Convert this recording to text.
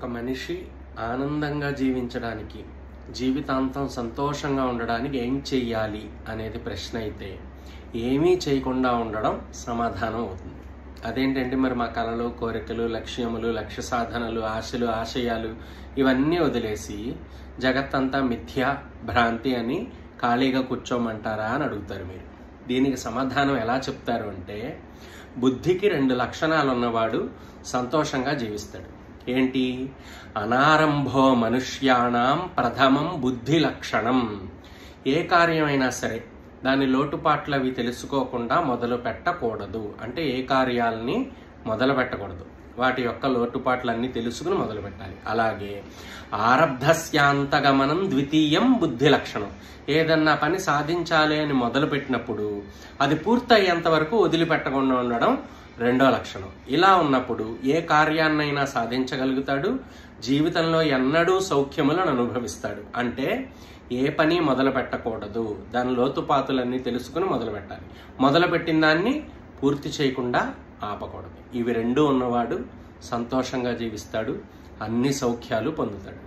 ఒక మనిషి ఆనందంగా జీవించడానికి, జీవితాంతం సంతోషంగా ఉండడానికి ఏం చెయ్యాలి అనేది ప్రశ్న అయితే, ఏమీ చేయకుండా ఉండడం సమాధానం అవుతుంది. అదేంటంటే మరి మా కలలు, కోరికలు, లక్ష్యములు, లక్ష్య సాధనలు, ఆశలు, ఆశయాలు ఇవన్నీ వదిలేసి జగత్తంతా మిథ్య, భ్రాంతి అని ఖాళీగా కూర్చోమంటారా అని అడుగుతారు మీరు. దీనికి సమాధానం ఎలా చెప్తారు అంటే, బుద్ధికి 2 లక్షణాలు ఉన్నవాడు సంతోషంగా జీవిస్తాడు. ఏంటి? అనారంభో మనుష్యాణం ప్రథమం బుద్ధి లక్షణం. ఏ కార్యమైనా సరే దాని లోటుపాట్లు అవి తెలుసుకోకుండా మొదలు పెట్టకూడదు. అంటే ఏ కార్యాలని మొదలు పెట్టకూడదు, వాటి యొక్క లోటుపాట్లన్నీ తెలుసుకుని మొదలు పెట్టాలి. అలాగే ఆరబ్ధస్యాంతగమనం ద్వితీయం బుద్ధి లక్షణం. ఏదన్నా పని సాధించాలి అని మొదలు పెట్టినప్పుడు అది పూర్తయ్యేంత వరకు వదిలిపెట్టకుండా ఉండడం 2వ లక్షణం. ఇలా ఉన్నప్పుడు ఏ కార్యాన్నైనా సాధించగలుగుతాడు, జీవితంలో ఎన్నడూ సౌఖ్యములను అనుభవిస్తాడు. అంటే ఏ పని మొదలు పెట్టకూడదు, దాని లోతుపాతులన్నీ తెలుసుకుని మొదలు పెట్టాలి. మొదలుపెట్టిన దాన్ని పూర్తి చేయకుండా ఆపకూడదు. ఇవి 2 ఉన్నవాడు సంతోషంగా జీవిస్తాడు, అన్ని సౌఖ్యాలు పొందుతాడు.